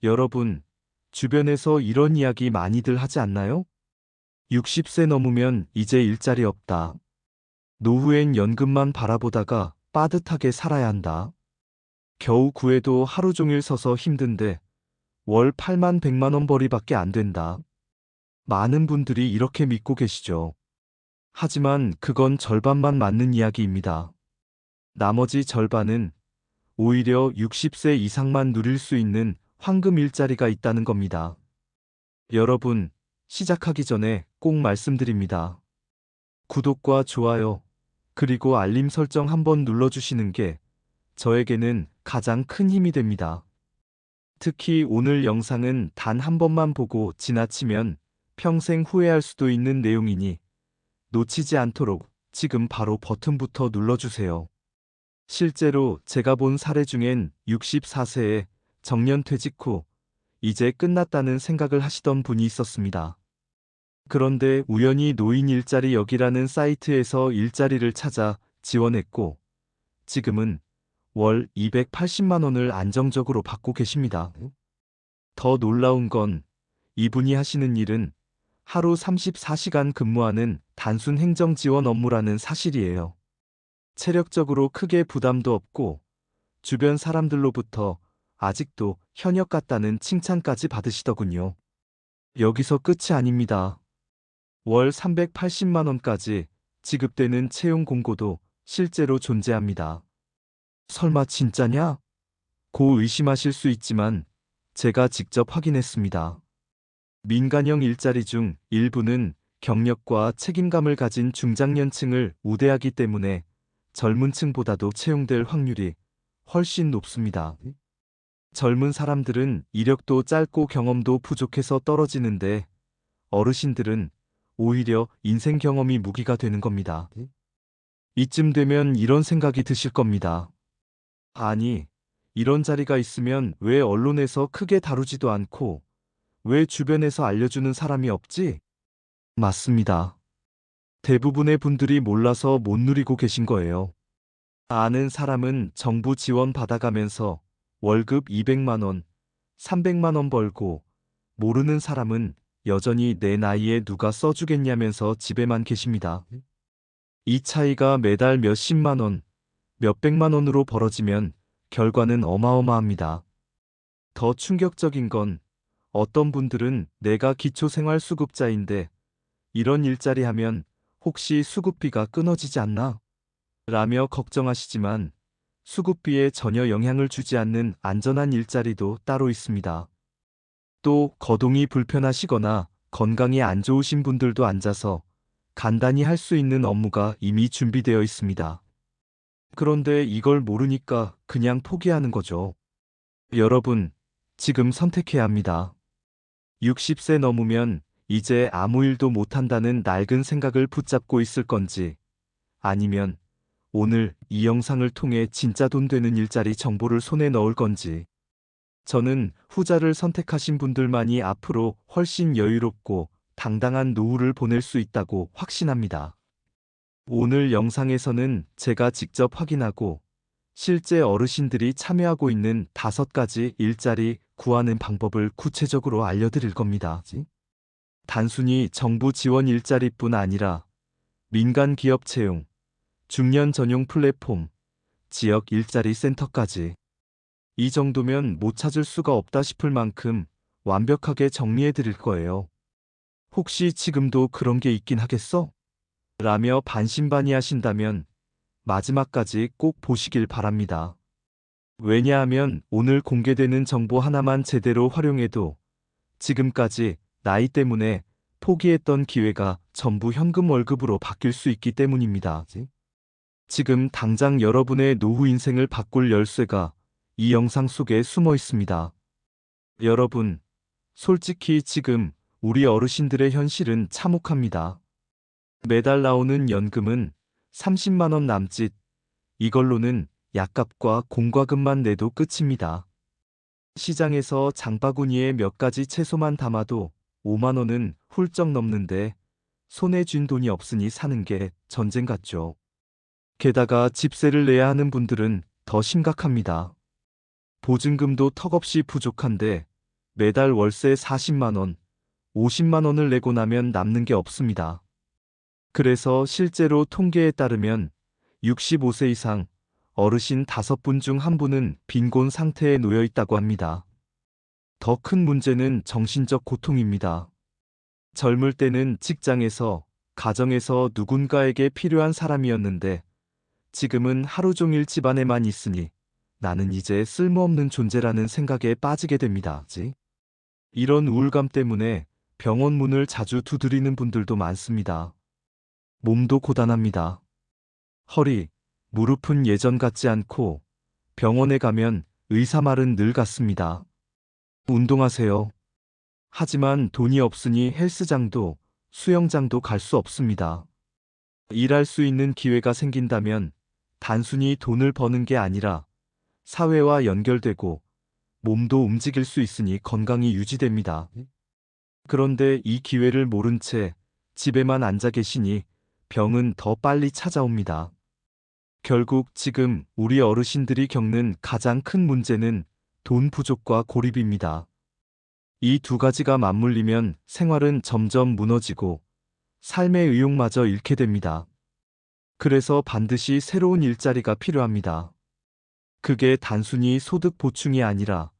여러분, 주변에서 이런 이야기 많이들 하지 않나요? 60세 넘으면 이제 일자리 없다. 노후엔 연금만 바라보다가 빠듯하게 살아야 한다. 겨우 구해도 하루 종일 서서 힘든데 월 8만 100만 원 벌이밖에 안 된다. 많은 분들이 이렇게 믿고 계시죠. 하지만 그건 절반만 맞는 이야기입니다. 나머지 절반은 오히려 60세 이상만 누릴 수 있는 황금 일자리가 있다는 겁니다. 여러분, 시작하기 전에 꼭 말씀드립니다. 구독과 좋아요, 그리고 알림 설정 한번 눌러주시는 게 저에게는 가장 큰 힘이 됩니다. 특히 오늘 영상은 단 한 번만 보고 지나치면 평생 후회할 수도 있는 내용이니 놓치지 않도록 지금 바로 버튼부터 눌러주세요. 실제로 제가 본 사례 중엔 64세에 정년퇴직 후 이제 끝났다는 생각을 하시던 분이 있었습니다. 그런데 우연히 노인 일자리 여기라는 사이트에서 일자리를 찾아 지원했고 지금은 월 280만 원을 안정적으로 받고 계십니다. 더 놀라운 건 이분이 하시는 일은 하루 34시간 근무하는 단순 행정 지원 업무라는 사실이에요. 체력적으로 크게 부담도 없고 주변 사람들로부터 아직도 현역 같다는 칭찬까지 받으시더군요. 여기서 끝이 아닙니다. 월 380만 원까지 지급되는 채용 공고도 실제로 존재합니다. 설마 진짜냐? 고 의심하실 수 있지만 제가 직접 확인했습니다. 민간형 일자리 중 일부는 경력과 책임감을 가진 중장년층을 우대하기 때문에 젊은 층보다도 채용될 확률이 훨씬 높습니다. 젊은 사람들은 이력도 짧고 경험도 부족해서 떨어지는데 어르신들은 오히려 인생 경험이 무기가 되는 겁니다. 이쯤 되면 이런 생각이 드실 겁니다. 아니, 이런 자리가 있으면 왜 언론에서 크게 다루지도 않고 왜 주변에서 알려주는 사람이 없지? 맞습니다. 대부분의 분들이 몰라서 못 누리고 계신 거예요. 아는 사람은 정부 지원 받아가면서 월급 200만 원, 300만 원 벌고 모르는 사람은 여전히 내 나이에 누가 써주겠냐면서 집에만 계십니다. 이 차이가 매달 몇십만 원, 몇백만 원으로 벌어지면 결과는 어마어마합니다. 더 충격적인 건 어떤 분들은 내가 기초생활수급자인데 이런 일자리 하면 혹시 수급비가 끊어지지 않나? 라며 걱정하시지만 수급비에 전혀 영향을 주지 않는 안전한 일자리도 따로 있습니다. 또 거동이 불편하시거나 건강이 안 좋으신 분들도 앉아서 간단히 할 수 있는 업무가 이미 준비되어 있습니다. 그런데 이걸 모르니까 그냥 포기하는 거죠. 여러분, 지금 선택해야 합니다. 60세 넘으면 이제 아무 일도 못한다는 낡은 생각을 붙잡고 있을 건지, 아니면 오늘 이 영상을 통해 진짜 돈 되는 일자리 정보를 손에 넣을 건지. 저는 후자를 선택하신 분들만이 앞으로 훨씬 여유롭고 당당한 노후를 보낼 수 있다고 확신합니다. 오늘 영상에서는 제가 직접 확인하고 실제 어르신들이 참여하고 있는 5가지 일자리 구하는 방법을 구체적으로 알려드릴 겁니다. 단순히 정부 지원 일자리뿐 아니라 민간 기업 채용, 중년 전용 플랫폼, 지역 일자리 센터까지. 이 정도면 못 찾을 수가 없다 싶을 만큼 완벽하게 정리해 드릴 거예요. 혹시 지금도 그런 게 있긴 하겠어? 라며 반신반의하신다면 마지막까지 꼭 보시길 바랍니다. 왜냐하면 오늘 공개되는 정보 하나만 제대로 활용해도 지금까지 나이 때문에 포기했던 기회가 전부 현금 월급으로 바뀔 수 있기 때문입니다. 지금 당장 여러분의 노후 인생을 바꿀 열쇠가 이 영상 속에 숨어 있습니다. 여러분, 솔직히 지금 우리 어르신들의 현실은 참혹합니다. 매달 나오는 연금은 30만 원 남짓, 이걸로는 약값과 공과금만 내도 끝입니다. 시장에서 장바구니에 몇 가지 채소만 담아도 5만 원은 훌쩍 넘는데 손에 쥔 돈이 없으니 사는 게 전쟁 같죠. 게다가 집세를 내야 하는 분들은 더 심각합니다. 보증금도 턱없이 부족한데 매달 월세 40만 원, 50만 원을 내고 나면 남는 게 없습니다. 그래서 실제로 통계에 따르면 65세 이상 어르신 5분 중 1분은 빈곤 상태에 놓여 있다고 합니다. 더 큰 문제는 정신적 고통입니다. 젊을 때는 직장에서, 가정에서 누군가에게 필요한 사람이었는데 지금은 하루 종일 집안에만 있으니 나는 이제 쓸모없는 존재라는 생각에 빠지게 됩니다. 이런 우울감 때문에 병원 문을 자주 두드리는 분들도 많습니다. 몸도 고단합니다. 허리, 무릎은 예전 같지 않고 병원에 가면 의사 말은 늘 같습니다. 운동하세요. 하지만 돈이 없으니 헬스장도 수영장도 갈 수 없습니다. 일할 수 있는 기회가 생긴다면 단순히 돈을 버는 게 아니라 사회와 연결되고 몸도 움직일 수 있으니 건강이 유지됩니다. 그런데 이 기회를 모른 채 집에만 앉아 계시니 병은 더 빨리 찾아옵니다. 결국 지금 우리 어르신들이 겪는 가장 큰 문제는 돈 부족과 고립입니다. 이 두 가지가 맞물리면 생활은 점점 무너지고 삶의 의욕마저 잃게 됩니다. 그래서 반드시 새로운 일자리가 필요합니다. 그게 단순히 소득 보충이 아니라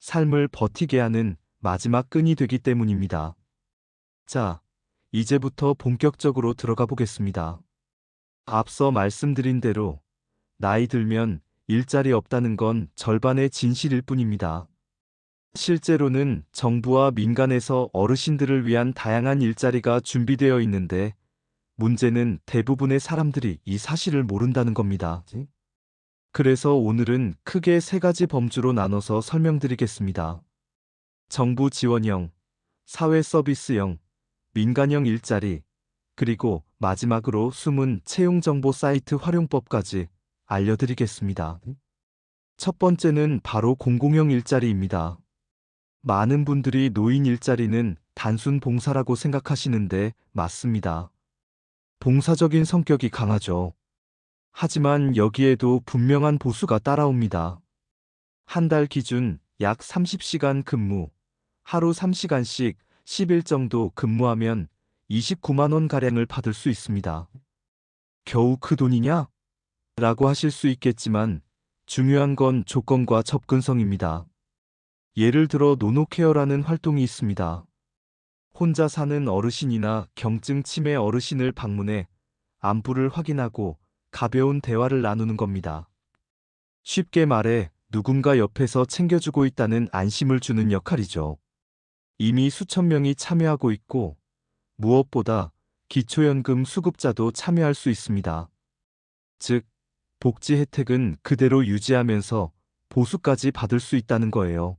삶을 버티게 하는 마지막 끈이 되기 때문입니다. 자, 이제부터 본격적으로 들어가 보겠습니다. 앞서 말씀드린 대로 나이 들면 일자리 없다는 건 절반의 진실일 뿐입니다. 실제로는 정부와 민간에서 어르신들을 위한 다양한 일자리가 준비되어 있는데 문제는 대부분의 사람들이 이 사실을 모른다는 겁니다. 그래서 오늘은 크게 3가지 범주로 나눠서 설명드리겠습니다. 정부 지원형, 사회 서비스형, 민간형 일자리, 그리고 마지막으로 숨은 채용 정보 사이트 활용법까지 알려드리겠습니다. 첫 번째는 바로 공공형 일자리입니다. 많은 분들이 노인 일자리는 단순 봉사라고 생각하시는데 맞습니다. 봉사적인 성격이 강하죠. 하지만 여기에도 분명한 보수가 따라옵니다. 한 달 기준 약 30시간 근무, 하루 3시간씩 10일 정도 근무하면 29만 원가량을 받을 수 있습니다. 겨우 그 돈이냐? 라고 하실 수 있겠지만 중요한 건 조건과 접근성입니다. 예를 들어 노노케어라는 활동이 있습니다. 혼자 사는 어르신이나 경증 치매 어르신을 방문해 안부를 확인하고 가벼운 대화를 나누는 겁니다. 쉽게 말해 누군가 옆에서 챙겨주고 있다는 안심을 주는 역할이죠. 이미 수천 명이 참여하고 있고 무엇보다 기초연금 수급자도 참여할 수 있습니다. 즉, 복지 혜택은 그대로 유지하면서 보수까지 받을 수 있다는 거예요.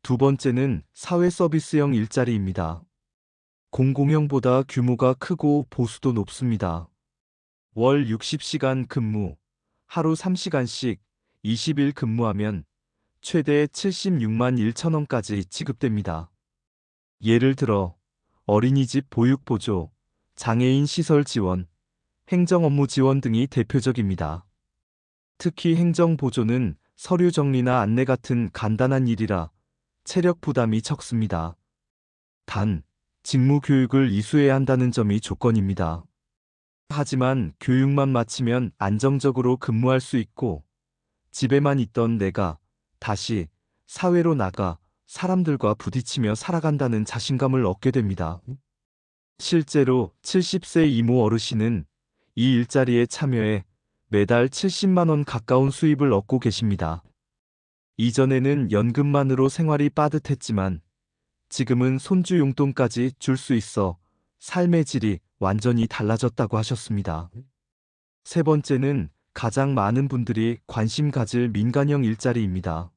두 번째는 사회 서비스형 일자리입니다. 공공형보다 규모가 크고 보수도 높습니다. 월 60시간 근무, 하루 3시간씩 20일 근무하면 최대 76만 1천 원까지 지급됩니다. 예를 들어 어린이집 보육 보조, 장애인 시설 지원, 행정 업무 지원 등이 대표적입니다. 특히 행정 보조는 서류 정리나 안내 같은 간단한 일이라 체력 부담이 적습니다. 단, 직무 교육을 이수해야 한다는 점이 조건입니다. 하지만 교육만 마치면 안정적으로 근무할 수 있고 집에만 있던 내가 다시 사회로 나가 사람들과 부딪히며 살아간다는 자신감을 얻게 됩니다. 실제로 70세 이모 어르신은 이 일자리에 참여해 매달 70만 원 가까운 수입을 얻고 계십니다. 이전에는 연금만으로 생활이 빠듯했지만 지금은 손주 용돈까지 줄 수 있어 삶의 질이 완전히 달라졌다고 하셨습니다. 세 번째는 가장 많은 분들이 관심 가질 민간형 일자리입니다.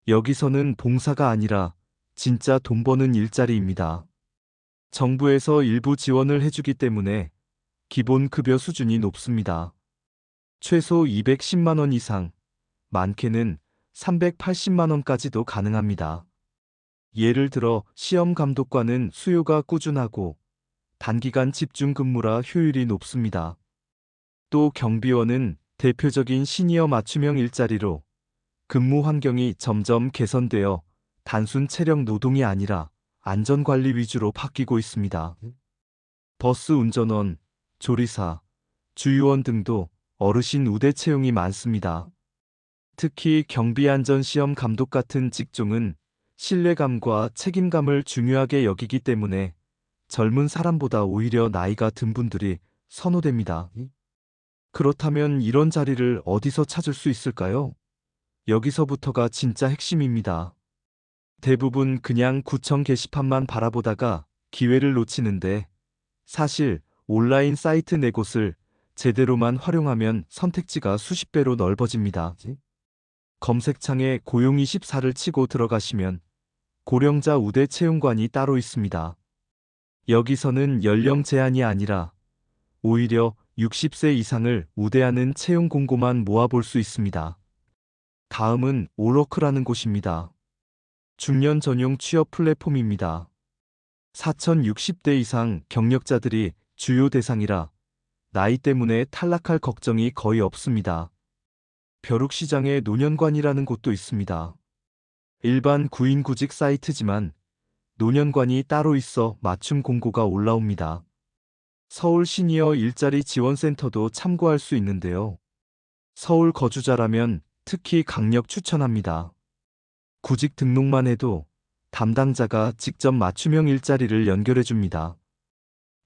여기서는 봉사가 아니라 진짜 돈 버는 일자리입니다. 정부에서 일부 지원을 해주기 때문에 기본 급여 수준이 높습니다. 최소 210만 원 이상, 많게는 380만 원까지도 가능합니다. 예를 들어 시험 감독관은 수요가 꾸준하고 단기간 집중 근무라 효율이 높습니다. 또 경비원은 대표적인 시니어 맞춤형 일자리로 근무 환경이 점점 개선되어 단순 체력 노동이 아니라 안전관리 위주로 바뀌고 있습니다. 버스 운전원, 조리사, 주유원 등도 어르신 우대 채용이 많습니다. 특히 경비안전시험 감독 같은 직종은 신뢰감과 책임감을 중요하게 여기기 때문에 젊은 사람보다 오히려 나이가 든 분들이 선호됩니다. 그렇다면 이런 자리를 어디서 찾을 수 있을까요? 여기서부터가 진짜 핵심입니다. 대부분 그냥 구청 게시판만 바라보다가 기회를 놓치는데 사실 온라인 사이트 네 곳을 제대로만 활용하면 선택지가 수십 배로 넓어집니다. 검색창에 고용24를 치고 들어가시면 고령자 우대 채용관이 따로 있습니다. 여기서는 연령 제한이 아니라 오히려 60세 이상을 우대하는 채용 공고만 모아볼 수 있습니다. 다음은 올워크라는 곳입니다. 중년 전용 취업 플랫폼입니다. 4060대 이상 경력자들이 주요 대상이라 나이 때문에 탈락할 걱정이 거의 없습니다. 벼룩시장에 노년관이라는 곳도 있습니다. 일반 구인구직 사이트지만 노년관이 따로 있어 맞춤 공고가 올라옵니다. 서울 시니어 일자리 지원센터도 참고할 수 있는데요. 서울 거주자라면 특히 강력 추천합니다. 구직 등록만 해도 담당자가 직접 맞춤형 일자리를 연결해 줍니다.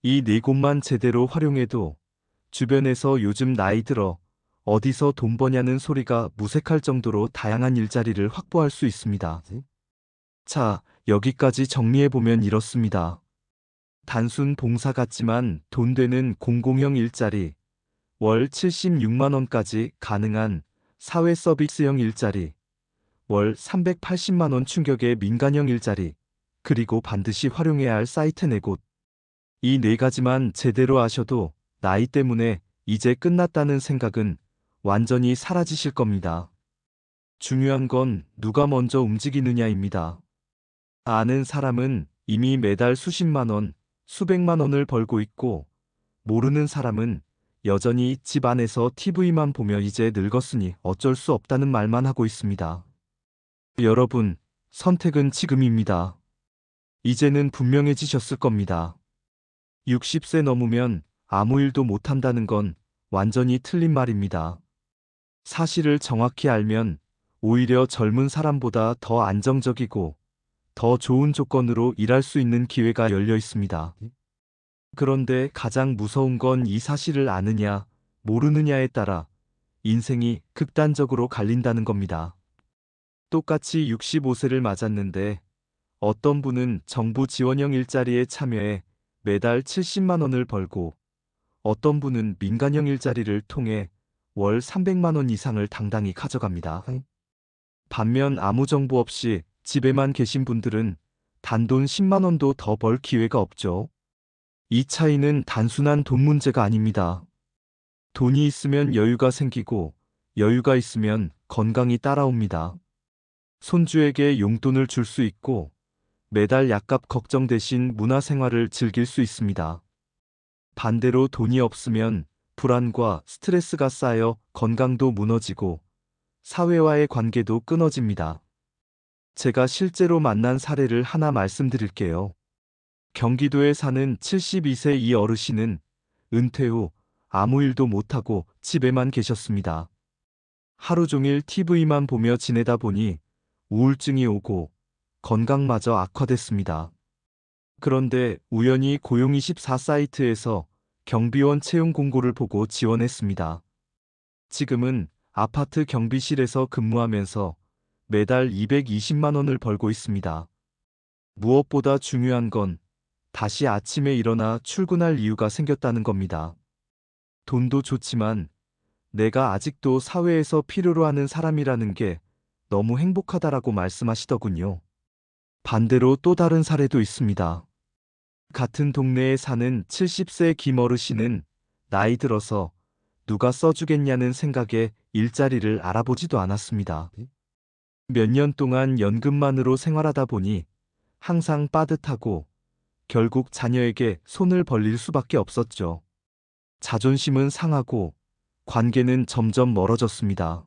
이 네 곳만 제대로 활용해도 주변에서 요즘 나이 들어 어디서 돈 버냐는 소리가 무색할 정도로 다양한 일자리를 확보할 수 있습니다. 자, 여기까지 정리해보면 이렇습니다. 단순 봉사 같지만 돈 되는 공공형 일자리, 월 76만 원까지 가능한 사회 서비스형 일자리, 월 380만 원 충격의 민간형 일자리, 그리고 반드시 활용해야 할 사이트 네 곳. 이 네 가지만 제대로 아셔도 나이 때문에 이제 끝났다는 생각은 완전히 사라지실 겁니다. 중요한 건 누가 먼저 움직이느냐입니다. 아는 사람은 이미 매달 수십만 원, 수백만 원을 벌고 있고, 모르는 사람은 여전히 집 안에서 TV만 보며 이제 늙었으니 어쩔 수 없다는 말만 하고 있습니다. 여러분, 선택은 지금입니다. 이제는 분명해지셨을 겁니다. 60세 넘으면 아무 일도 못한다는 건 완전히 틀린 말입니다. 사실을 정확히 알면 오히려 젊은 사람보다 더 안정적이고 더 좋은 조건으로 일할 수 있는 기회가 열려 있습니다. 그런데 가장 무서운 건 이 사실을 아느냐, 모르느냐에 따라 인생이 극단적으로 갈린다는 겁니다. 똑같이 65세를 맞았는데 어떤 분은 정부 지원형 일자리에 참여해 매달 70만 원을 벌고 어떤 분은 민간형 일자리를 통해 월 300만 원 이상을 당당히 가져갑니다. 반면 아무 정보 없이 집에만 계신 분들은 단돈 10만 원도 더 벌 기회가 없죠. 이 차이는 단순한 돈 문제가 아닙니다. 돈이 있으면 여유가 생기고 여유가 있으면 건강이 따라옵니다. 손주에게 용돈을 줄 수 있고 매달 약값 걱정 대신 문화생활을 즐길 수 있습니다. 반대로 돈이 없으면 불안과 스트레스가 쌓여 건강도 무너지고 사회와의 관계도 끊어집니다. 제가 실제로 만난 사례를 하나 말씀드릴게요. 경기도에 사는 72세 이 어르신은 은퇴 후 아무 일도 못하고 집에만 계셨습니다. 하루 종일 TV만 보며 지내다 보니 우울증이 오고 건강마저 악화됐습니다. 그런데 우연히 고용24 사이트에서 경비원 채용 공고를 보고 지원했습니다. 지금은 아파트 경비실에서 근무하면서 매달 220만 원을 벌고 있습니다. 무엇보다 중요한 건 다시 아침에 일어나 출근할 이유가 생겼다는 겁니다. 돈도 좋지만 내가 아직도 사회에서 필요로 하는 사람이라는 게 너무 행복하다라고 말씀하시더군요. 반대로 또 다른 사례도 있습니다. 같은 동네에 사는 70세 김어르신은 나이 들어서 누가 써주겠냐는 생각에 일자리를 알아보지도 않았습니다. 몇 년 동안 연금만으로 생활하다 보니 항상 빠듯하고 결국 자녀에게 손을 벌릴 수밖에 없었죠. 자존심은 상하고 관계는 점점 멀어졌습니다.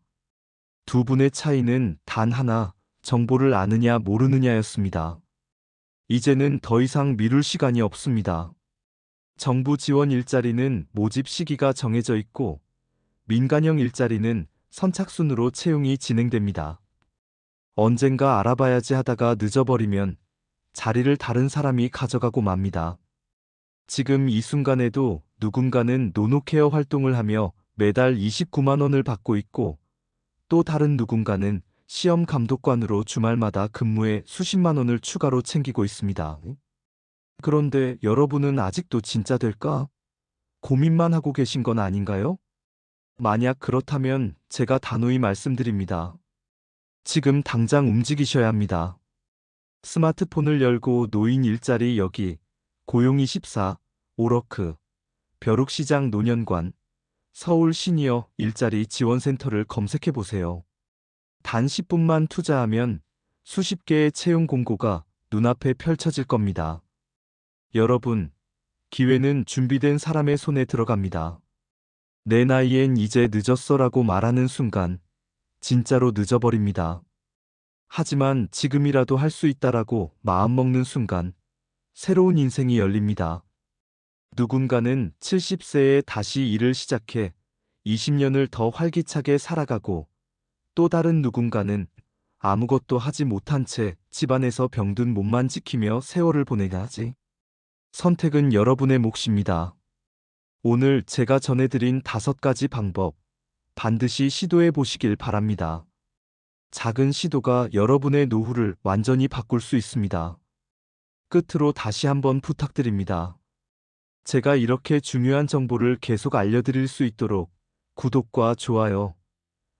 두 분의 차이는 단 하나, 정보를 아느냐 모르느냐였습니다. 이제는 더 이상 미룰 시간이 없습니다. 정부 지원 일자리는 모집 시기가 정해져 있고 민간형 일자리는 선착순으로 채용이 진행됩니다. 언젠가 알아봐야지 하다가 늦어버리면 자리를 다른 사람이 가져가고 맙니다. 지금 이 순간에도 누군가는 노노케어 활동을 하며 매달 29만 원을 받고 있고 또 다른 누군가는 시험 감독관으로 주말마다 근무해 수십만 원을 추가로 챙기고 있습니다. 그런데 여러분은 아직도 진짜 될까? 고민만 하고 계신 건 아닌가요? 만약 그렇다면 제가 단호히 말씀드립니다. 지금 당장 움직이셔야 합니다. 스마트폰을 열고 노인 일자리 여기, 고용24, 오러크, 벼룩시장 노년관, 서울 시니어 일자리 지원센터를 검색해 보세요. 단 10분만 투자하면 수십 개의 채용 공고가 눈앞에 펼쳐질 겁니다. 여러분, 기회는 준비된 사람의 손에 들어갑니다. 내 나이엔 이제 늦었어라고 말하는 순간 진짜로 늦어버립니다. 하지만 지금이라도 할 수 있다라고 마음먹는 순간 새로운 인생이 열립니다. 누군가는 70세에 다시 일을 시작해 20년을 더 활기차게 살아가고 또 다른 누군가는 아무것도 하지 못한 채 집안에서 병든 몸만 지키며 세월을 보내야 하지. 선택은 여러분의 몫입니다. 오늘 제가 전해드린 5가지 방법 반드시 시도해 보시길 바랍니다. 작은 시도가 여러분의 노후를 완전히 바꿀 수 있습니다. 끝으로 다시 한번 부탁드립니다. 제가 이렇게 중요한 정보를 계속 알려드릴 수 있도록 구독과 좋아요,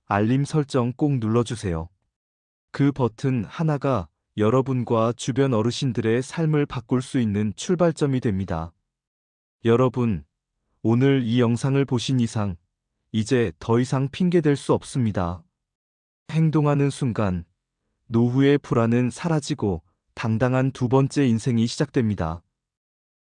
알림 설정 꼭 눌러주세요. 그 버튼 하나가 여러분과 주변 어르신들의 삶을 바꿀 수 있는 출발점이 됩니다. 여러분, 오늘 이 영상을 보신 이상, 이제 더 이상 핑계댈 수 없습니다. 행동하는 순간, 노후의 불안은 사라지고 당당한 두 번째 인생이 시작됩니다.